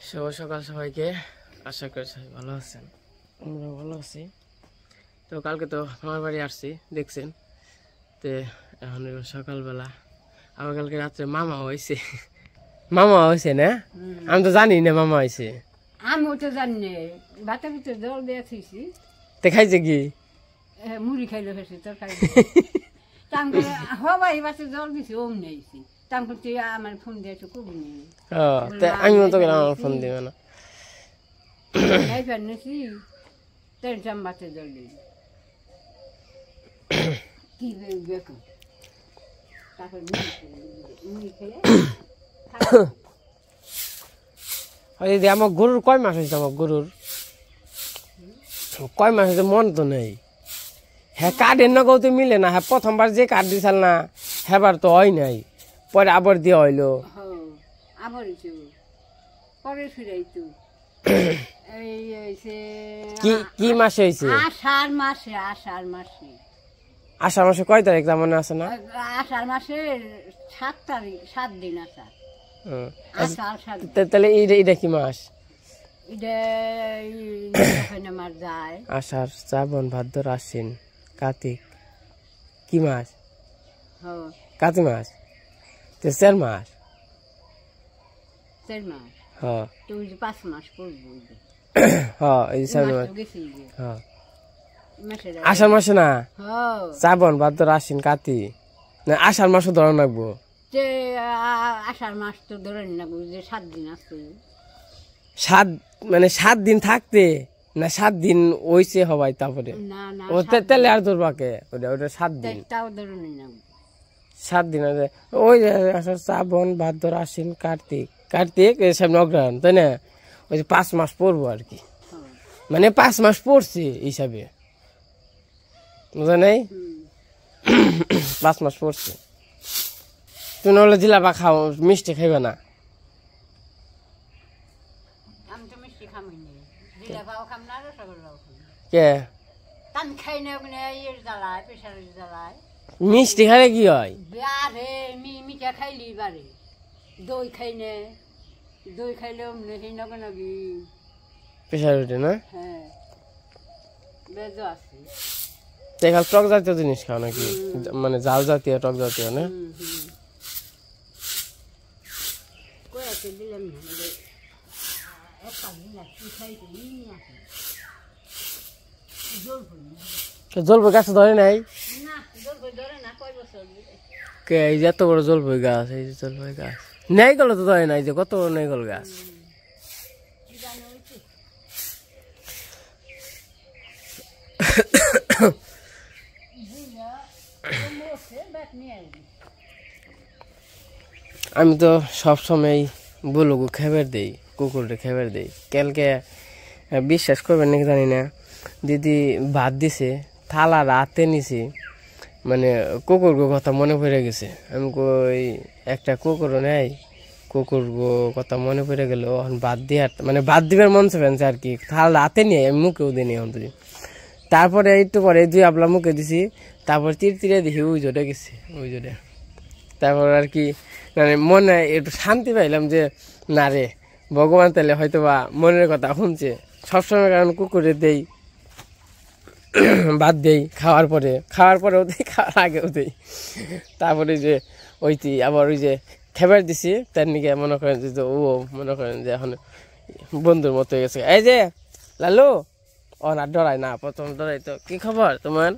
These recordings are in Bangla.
শুভ সকাল সবাইকে, আশা করি সবাই ভালো আছেন। আমরা ভালো আছি। তো কালকে তো আমার বাড়ি আসছি দেখছেন। তো এখন সকালবেলা আবার কালকে রাত্রে মামা হয়েছে না? আমি তো জানি না মামা হয়েছে। আমি তো জানি না, ভাতের ভিতরে জল দিয়ে থুইছি। তো খাইছে কি? মুড়ি খাইলে ফেসে তরকারি হবাই বাচ্চা জল দিছি ওম নেইছি তারপর তুই আমার ফোন দিয়েছো কবি নেই। আমিও তো আমার ফোন দিবে না নিয়েছি তেল চাম বাচ্চা জল দিই কি দেখো তারপর মুড়ি খেয়ে দিদি আমার গরুর কয় মাস হয়েছে? আমার গরুর কয় মাস হয়েছে মন তো নেই। হ্যাঁ কার্ডের নগদ তো মিলে না। হ্যাঁ প্রথমবার যে কার্ড দিয়েছিল না হেবার তো হয় নাই, পরে আবার দিয়ে হইলো। আবার পরে ফিরাই তো কি মাসে হয়েছে? আষাঢ় মাসে কয় তারিখ মনে আছে না? আষাঢ় মাসের 7 তারিখ, 7 দিন আষাঢ়। তাহলে এটা কি মাস? আষাঢ়, শ্রাবণ, ভাদ্র, আশ্বিন, কার্তিক। কি মাস? কার্তিক মাস। 4 মাস। 5 মাস পড়বো। আষাঢ় মাসে না? শ্রাবণ, ভাদ্র, আশ্বিন, কার্তিক। না আষাঢ় মাসও ধরে রাখবো। আষাঢ় মাস তো ধরে রাখবো যে 7 দিন আছে। 7 দিন থাকতে না 7 দিন ওইছে হবাই তারপরে তাহলে আর ধরবাকে ওটা 7 দিন। 7 দিন আছে ওই শ্রাবণ, ভাদ্র, আশ্বিন, কার্তিক এসব অগ্রহণ, তাই না? ওই যে 5 মাস পড়বো আর কি, মানে 5 মাস পড়ছে হিসাবে, বুঝা নাই? 5 মাস পড়ছে। তুমি নহলে জিলাপা খাও, মিষ্টি খাইবে না? মিষ্টি খাইলে কি হয়? মিঠা খাইলি বারে দই খাইলে প্রেশার উঠে না? হ্যাঁ আছে। টক জাতীয় জিনিস খাও নাকি? মানে জাল জাতীয়, টক জাতীয় না? জলপাই গাছ ধরে নাই? এই যে এত বড় জলপাই গাছ, এই যে জলপাই গাছ নেই গেল তো ধরে নাই, যে কত বড় নেই গেল গাছ। আমি তো সবসময় বুলুগু খেবার দিই, কুকুরটা খেবার দিই। কালকে বিশ্বাস করবেন নাকি জানি না, দিদি ভাত দিছে, থালা রাতে নিছি, মানে কুকুর কথা মনে পড়ে গেছে। আমি কই একটা কুকুরও নেই, কুকুর কথা মনে পড়ে গেল। এখন ভাত দিয়ে মানে ভাত দিবার মন চেপেছে আর কি, থালা রাতে নিয়ে আমি মুখেও দিই এখন তুই। তারপরে একটু পরে 2 আপলা মুখে দিছি, তারপর তীরে দেখি ওই জোটে গেছে, ওই জোটে। তারপর আর কি মানে মনে একটু শান্তি পাইলাম যে না রে ভগবান তাহলে হয়তো বা মনের কথা শুনছে। সবসময় কারণ কুকুরে দেই, ভাত দেই, খাওয়ার পরেও দেই, খাওয়ার আগেও দেই। তারপরে যে ওইটি আবার ওই যে খেবার দিছি, তার নিকে মনে করেন যে ও মনে করেন যে এখন বন্ধুর মতো হয়ে গেছে। এই যে লালু ও না ডরাই না, প্রথম ডরাই তো। কি খবর তোমার?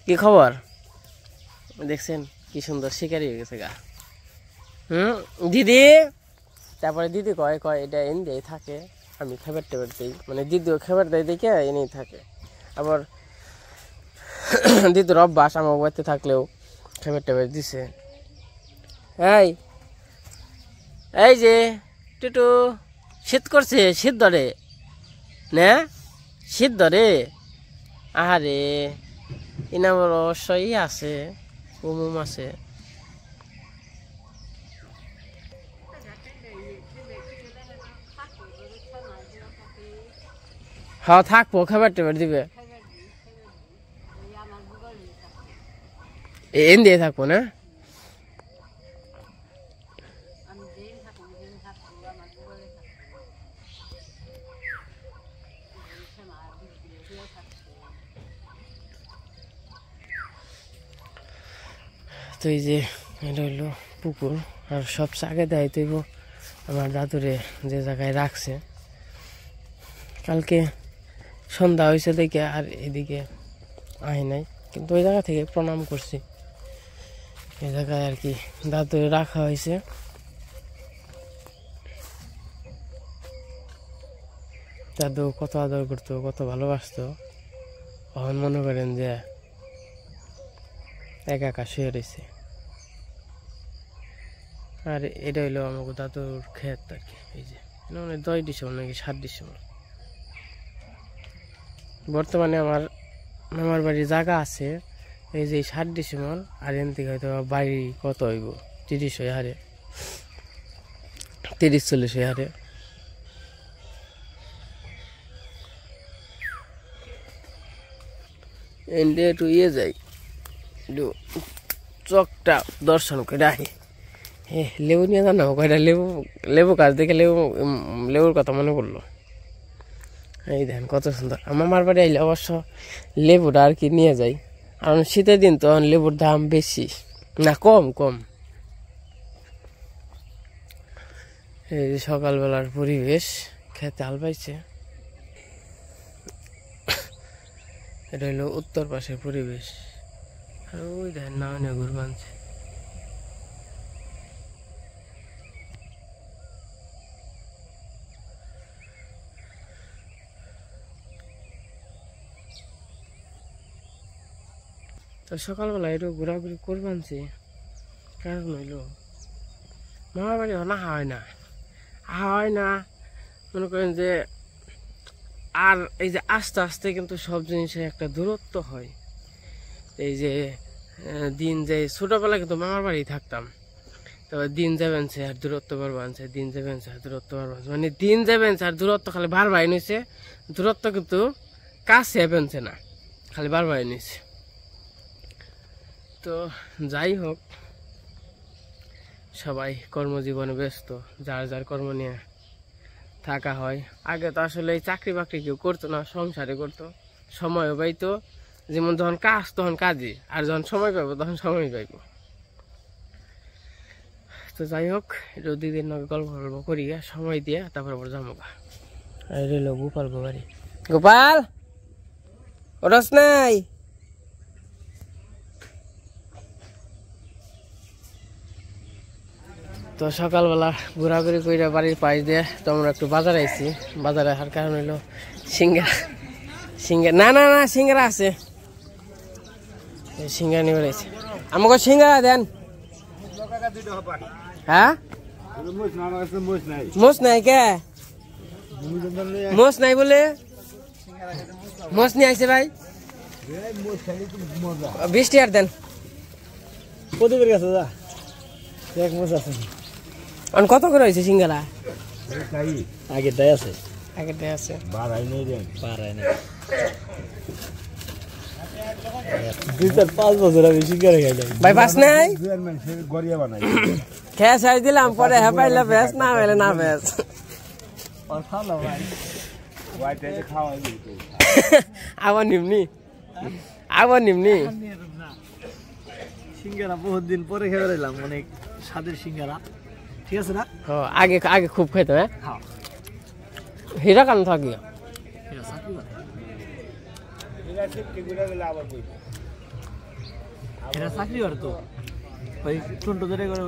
কি খবর? দেখছেন কি সুন্দর শিকারি হয়ে গেছে গা। দিদি, তারপরে দিদি কয় এটা এনে থাকে, আমি খাবার টেবার দিই, মানে দিদিও খাবার দেয় দেখে এনেই থাকে। আবার দিদির অভ্যাস আমার বাড়িতে থাকলেও খাবার টেবার দিছে। এই যে টুটু শীত করছে, শীত ধরে না? শীত ধরে? আহারে ইনা বড় অবশ্যই আছে, উমুম আছে। হ্যাঁ থাকবো, খাবার টেবার দিবে, এন দিয়ে থাকবো না? তো এই যে এটা হইলো পুকুর, আর সবচেয়ে আগে দেয় তৈব আমার দাদুরে যে জায়গায় রাখছে। কালকে সন্ধ্যা হয়েছে দেখে আর এদিকে আই নাই, কিন্তু ওই জায়গা থেকে প্রণাম করছি। এই জায়গায় আর কি দাদুরে রাখা হয়েছে। দাদু কত আদর করতো, কত ভালোবাসতো। এখন মনে করেন যে একা একা শুয়ে রয়েছে। আর এটা হইলো আমাকে দাদুর ক্ষেত আর কি। এই যে 10 ডিসেম্বর নাকি 7 ডিসেম্বর। বর্তমানে আমার মামার বাড়ির জায়গা আছে এই যে 7 ডিসেম্বর, আর এন থেকে হয়তো বাড়ি কত হইব 30 হয়ে হারে, 30-40 হয়ে হারে। ইন্ডিয়া একটু ইয়ে যাই, একটু চকটা দর্শন করে আহি। লেবু নিয়ে জানো কয়টা লেবু গাছ দেখে লেবুর কথা মনে পড়লো। এই দেখেন কত সুন্দর। আমার মামার বাড়ি আইলে অবশ্য লেবুটা আর কি নিয়ে যাই, কারণ শীতের দিন তো লেবুর দাম বেশি না, কম। এই যে সকালবেলার পরিবেশ, খেতে হাল পাইছে। এটা হইলো উত্তর পাশের পরিবেশ। আর ওই দেখেন নাও ঘুর বানছে। তো সকালবেলা একটু ঘোরাঘুরি করবানছি, কারণ হইলো মামার বাড়ি আহা হয় না মনে করেন যে। আর এই যে আস্তে আস্তে কিন্তু সব জিনিসের একটা দূরত্ব হয়। এই যে দিন যে ছোটবেলা কিন্তু মামার বাড়ি থাকতাম, তবে দিন যাবেন সে আর দূরত্ব বাড়বানছে, দিন যাবেন সে আর দূরত্ব বাড়বানছে, মানে দিন যাবেন সে আর দূরত্ব খালি বাড়বাই নিছে, দূরত্ব কিন্তু কাছে এবেনছে না, খালি বাড়বাই নিছে। তো যাই হোক, সবাই কর্মজীবনে ব্যস্ত, যার কর্ম নিয়ে থাকা হয়। আগে তো আসলে চাকরি বাকরি কেউ করতো না, সংসারে করতো, সময়ও পাইতো। যেমন যখন কাজ তখন কাজে, আর যখন সময় পাইবো তখন সময় পাইবো। তো যাই হোক, এটা দিদির নয় গল্প করি, সময় দিয়ে তারপর আবার যাবো। রইল গোপাল বাড়ি। গোপাল ওরস নাই? তো সকালবেলা ঘোরাঘুরি করে বাড়ির পাশ দিয়ে তো আমরা একটু বাজারে আইছি। বাজারে আসার কারণ হইলো সিঙ্গারা না সিঙ্গারা আছে, সিঙ্গারা নিয়ে বেড়াইছে। আমাকে সিঙ্গারা দেন। হ্যাঁ মোষ নাই কে? মোষ নাই বলে মোষ নিয়ে আইছে ভাই, 20 টাকা দেন। কত করে গেছে দা? এক মোষ আছে। কত করে হয়েছে সিঙ্গারা? আগেরটাই আছে। 2-4-5 বছর আমি সিঙ্গারা খাইলাম ভাই, বাস নাই খেয়ে সাই দিলাম, পরে হ্যাঁ পাইলে বেশ, না হইলে না বেশ। আবার নিমনি সিঙ্গারা বহুত দিন পরে খেয়ে দিলাম, অনেক স্বাদের সিঙ্গারা, ঠিক আছে না? আগে খুব খেতে। হ্যাঁ হীরা কান থাকি এটা চাকরি করে তো ওই টন্টো ধরে করে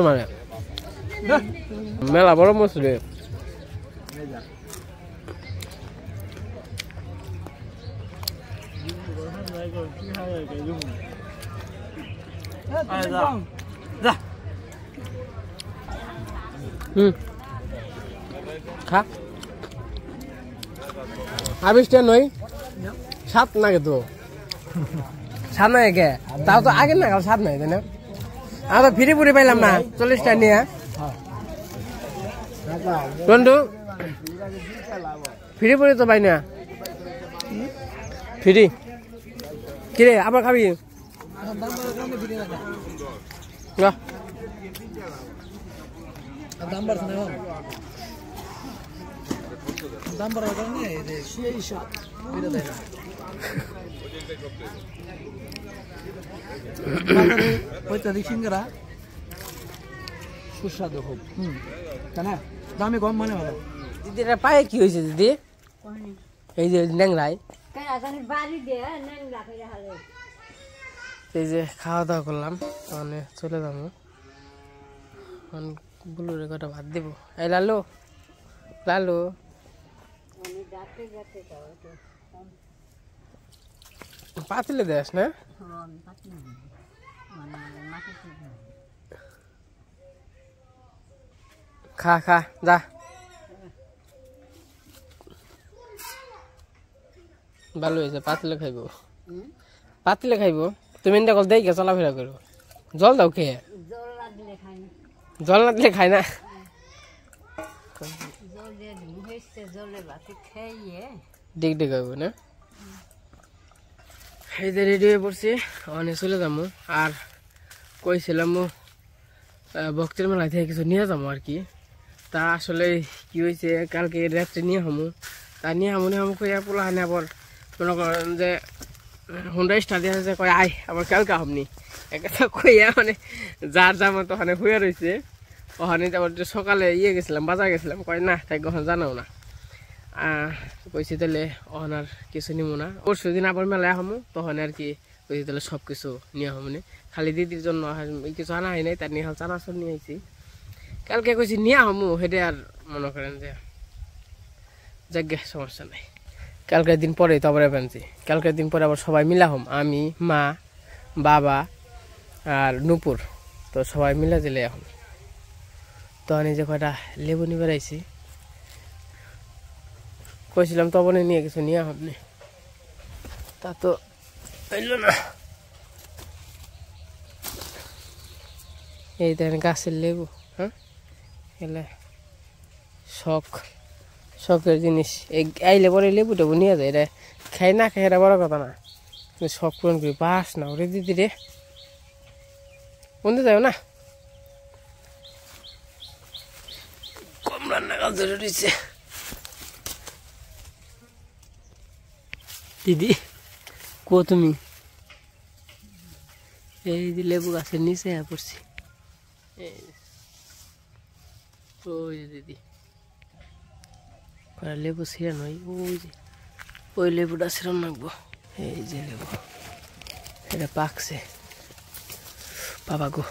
মানে মেলা বড় মসুরে। খা 20 টাকা নয়, 7 নাগে তো 7 নাগে কে? তাও তো আগে না 7 নাই, তাই না? আমরা তো ফ্রি পুরি পাইলাম না 40 টাকা নিয়ে। বন্ধু ফ্রি পুরি তো পাই না, ফ্রি কিরে আবার খাবি? দাম বাড়ছে না দাম বাড়ার কারণে এই যে সেই স্বাদ বেড়ে দেয় না। ঐতিহাসিক সিঙ্গারা সুস্বাদু খুব। তাই না? দামে কম মানে ভালো। দিদি এটা পায়ে কি হয়েছে দিদি? এই যে ন্যাংরাই এই যে খাওয়া দাওয়া করলাম, মানে চলে যাবো বুলুরে কটা ভাত দিব। এই লালু লালু পাতিলে দেস না? খা খা যা। ভালো হয়েছে, পাতিলে খাইব, পাতিলে খাইব। তুমি এনটা কল দেখে চলাফেরা করো। জল দাও খেয়ে, জল না দিলে খাই না। ডিগ ডিগ হইব না। এই যে রেডি হয়ে পড়ছি, অনেক চলে যাবো। আর কইছিলাম ভক্তির মেলা থেকে কিছু নিয়ে যাবো আর কি। তা আসলে কি হয়েছে, কালকে রাত্রে নিয়ে হামু, তা নিয়ে হামু কইয়া পোলা হানে আবার মনে করেন যে হুন্ডা স্টার্ট দিয়ে যে কয় আয় আবার কালকে হামনি একটা কইয়া, মানে যার যা মতো ওখানে হইয়া রয়েছে। ওখানে আবার সকালে গেছিলাম, বাজার গেছিলাম, কয় না তাই ওখানে জানাও না। কইছি তাহলে ওখানে আর কিছু নিবো না, পরশু দিন আবার মেলায় হামু, তখন আর কি কইছি তাহলে সব কিছু নিয়ে হামুনি। খালি দিদির জন্য কিছু আনা হয় নাই, তার নিয়ে চানাচুর নিয়ে আইছি। কালকে কইছি নিয়ে হামু, হেঁটে আর মনে করেন যে যাগ্যে সমস্যা নাই। কালকের দিন পরে তো আবার এফেন্সি, কালকের দিন পরে আবার সবাই মিলা হম, আমি মা বাবা আর নুপুর, তো সবাই মিলা দিলে এখন। তো আমি যে কয়টা লেবু নিয়ে বেড়াইছি, কইছিলাম তখন নিয়ে কিছু নিয়ে হবনি, তা তো এলো না। এই দেখেন গাছের লেবু, হ্যাঁ এলে শখের জিনিস। আইলে পরে লেবু টেবু নিয়ে যায়, এটা খাই না খাই এটা বড় কথা না, শখ পূরণ করি। বাস না ওরে দিদি রে, বন্ধু যাও না, কম রান্না কাজ ধরে রয়েছে। দিদি কো তুমি? এই যে লেবু গাছের নিচে পড়ছি, ওই যে দিদি লেবু ছিঁড়া নয়, ওই যে ওই লেবুটা ছিঁড়ান রাখবো। এই যে লেবু এটা পাকছে বাবা গো।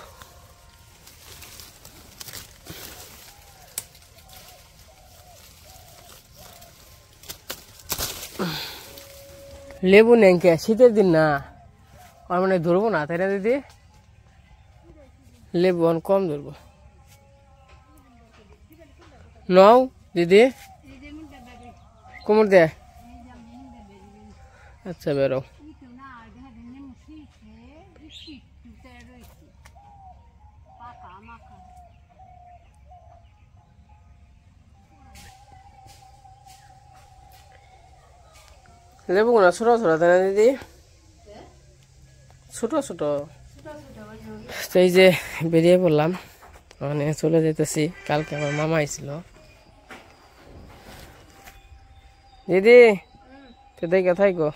লেবু নেই কে, শীতের দিন না, আর মানে ধরবো না তাই না দিদি? লেবু কম ধরবো নও দিদি, কোমর দে। আচ্ছা বেরো। লেবু না ছোট ছোট তাই না দিদি? ছোট ছোট। এই যে বেরিয়ে পড়লাম, মানে চলে যেতেছি। কালকে আমার মামা আইছিল। দিদি তো দেখে থাইকো।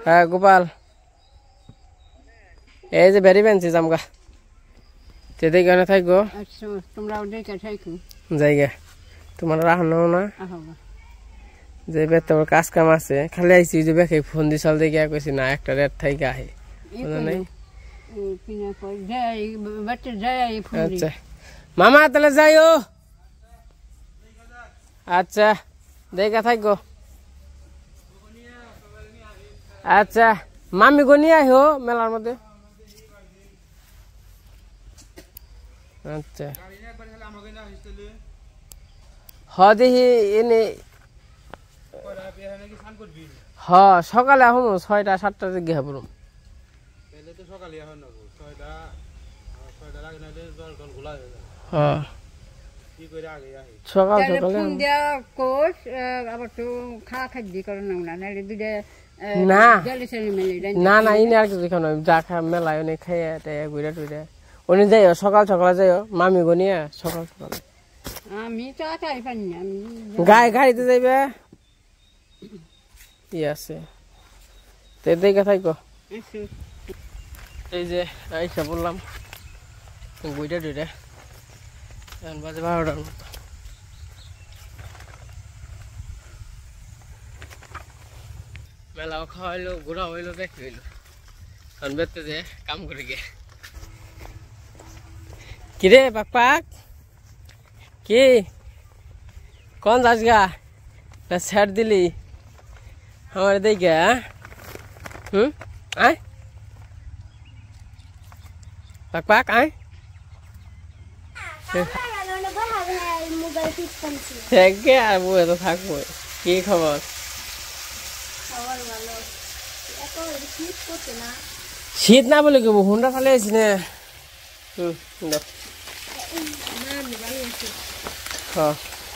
হ্যাঁ গোপাল, এই যে বেরি বেঞ্চি জামগা, তো দেখে থাইকো। জায়গা তোমার রাখনো না যে বেতন কাজ কাম আছে, খালি আইসি যে বেখে ফোন দিছাল দেখে কইছি না একটা রেট থাইকে আহে নাই। আচ্ছা মামা তাহলে যাইও। আচ্ছা দেখা থাকো। আচ্ছা মামি গো নিয়ে আইও মেলার মধ্যে। আচ্ছা হ দেখি এনে, হ সকালে আহ 6টা 7টার দিকে হব। সকাল সকালে না না না ইনি আর কিছু খানো, যা খা মেলায় অনেক খাইয়া ঘুরে টুরে উনি যাইও, সকাল সকালে যাইও মামি গো নিয়ে সকাল সকালে। আমি তো আটাই পারি না গাড়িতে যাইবে ই আছে তো দেখে থাকো এই যে আইসা বললাম বইটা দুইটা এখন বাজে 12টার মতো মেলাও খাওয়া হইলো ঘোরা হইলো দেখতে হইলো এখন বেরতে যে কাম করে গিয়ে কিরে পাক পাক কি কোন যাস গা না ছাড় দিলি আমার দেখে আয় পাক পাক আয় আর বই তো থাকবো কি খবর শীত না বলে কেবো হুন্ডা ফালে আছি না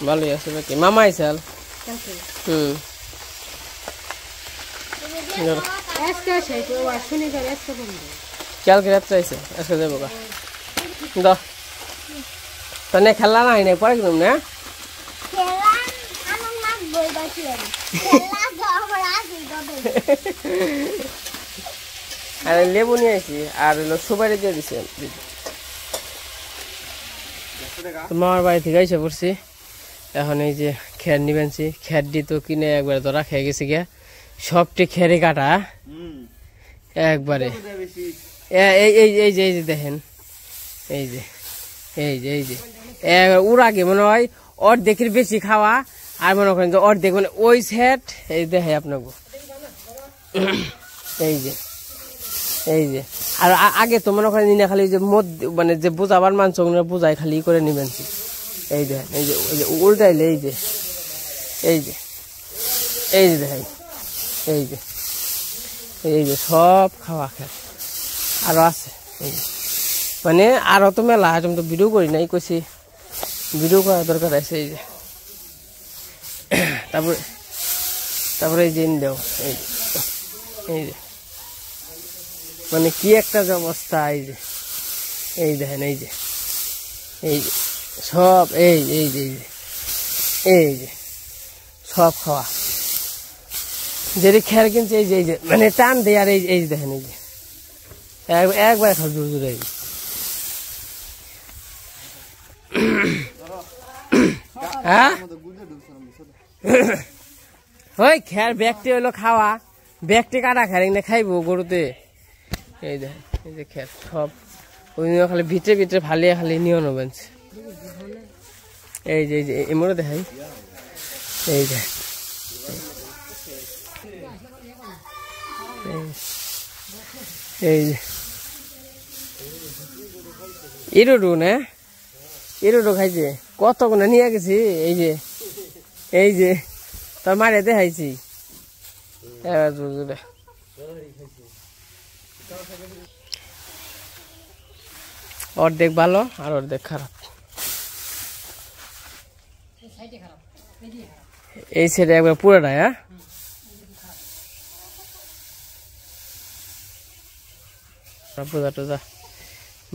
ভালোই আছে বাকি মামা আইসাল কালকে রাত্রে আইসে আজকে যাবো গা তো খেলা নাই নাই পরে কিনুম না আর লেবু নিয়ে আসি আর হলো সুপারি দিয়ে দিছে মামার বাড়ি থেকে এসে পড়ছি এখন এই যে খের নিবেনছি খের দি তো কিনে একবারে ধরা খেয়ে গেছি গিয়া সবটি খেরে কাটা একবারে এই যে দেখেন এই যে ওর আগে মনে হয় অর্ধেকের বেশি খাওয়া আর মনে করেন যে অর্ধেক মানে ওই সেট এই দেখে আপনাকে এই যে আর আগে তো মনে করেন নিনে খালি যে মানে যে বোঝাবার মাংস বোঝাই খালি করে নিবেন এই দেখেন এই যে উল্টাইলে এই যে দেখেন এই যে সব খাওয়া খেয়ে আরো আছে এই মানে আরো তো মেলা আমি তো ভিডিও করি নাই কইছি ভিডিও করার দরকার আছে এই যে তারপরে এই যে দেও এই যে মানে কি একটা যে অবস্থা এই দেখেন এই যে সব এই যে সব খাওয়া যেটি খেয়াল কিনছে এই যে মানে টান দেয় আর এই যে দেখেন এই যে একবার খাও জোর জোরে হ্যাঁ ওই খেয়ার ব্যাগটি হইলো খাওয়া ব্যাগটি কাটা খেয়ার না খাইবো গরুতে এই যে খেয়ার সব ওই খালি ভিতরে ফালিয়ে খালি নিয়ে নেবেন এই যে এমনও দেখাই এই যে ইরোডো না ইরোডো খাইছে কত কোনা নিয়ে গেছি এই যে তোর মারে দেখাইছি অর্ধেক ভালো আর অর্ধেক খারাপ এই সাইডে একবার পুরোটা হ্যাঁ পূজা টুজা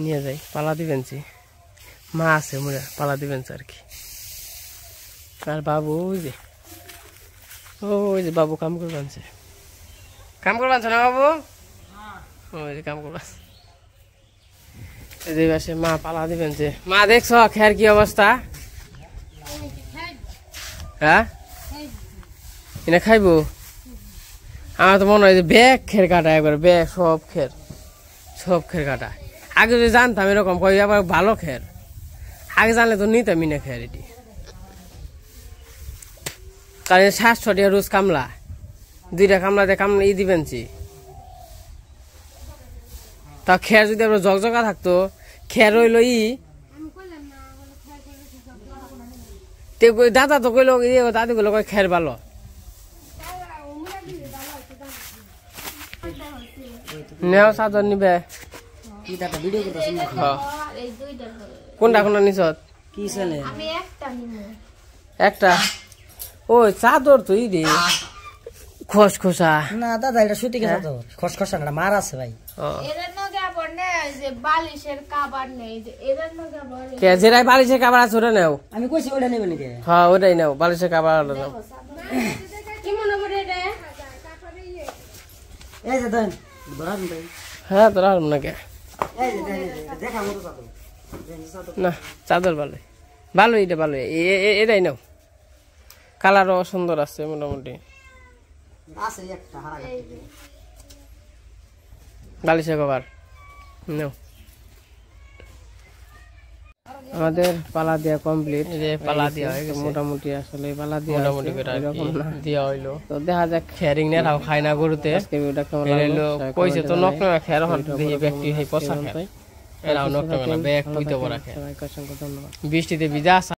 নিয়ে যাই পালা দিবেনছি মা আছে মোরা পালা দিবেনছি আর কি আর বাবু ওই যে বাবু কাম করবানছে না বাবু ওই যে কাম করবান এই পাশে মা পালা দিবেনছে মা দেখছ খেয়ার কি অবস্থা হ্যাঁ এনে খাইবো আমার তো মনে হয় যে ব্যাগ খের কাটা একবার ব্যাগ সব খের কাটা আগে যদি জানতাম এরকম কই আবার ভালো খের আগে জানলে তো নিতামই না খের এটি কারণ 700 টাকা রোজ কামলা 2টা কামলাতে কামলা দিবেনছি তা খের যদি আবার জগজগা থাকতো খের হইল দাদা তো কইল দাদি গুলো কয় খের ভালো নেও চাদর নিবে কোনটা নিছ একটা ওই চাদর তো রে খসখসা না দাদা এটা সুতি চাদর খসখসা না মার আছে ভাই এই যে বালিশের কভার নেই যে এদের না কভার কে যেটাই বালিশের কাবার আছে ওটা নাও। আমি কইছি ওটা নেবেন নাকি? হ্যাঁ ওটাই নাও, বালিশের কাবার নাও। কি মনে করে রে এই যে দেন বরান ভাই। হ্যাঁ তোরা আর না কে এই যে দেন দেখা মতো চাদর। না চাদর ভালো ভালো, এটা ভালো, এটাই নাও। কালারও সুন্দর আছে মোটামুটি। আছে একটা হারা গাছ। বালিশের কভার নাও। আমাদের পালা দেওয়া কমপ্লিট, পালা দেওয়া হয়ে গেছে মোটামুটি। আসলে পালা দেওয়া মোটামুটি দেওয়া হইলো, তো দেখা যাক খেয়ারিং নে রাও খায় না গরুতে। আজকে ভিডিওটা কেমন লাগলো কইছে তো নক না খেয়ার হন দেখি ব্যক্তি হেই পছা খায় এরাও নক না ব্যাগ কইতে বড় খায়। সবাইকে অসংখ্য ধন্যবাদ। বৃষ্টিতে ভিজা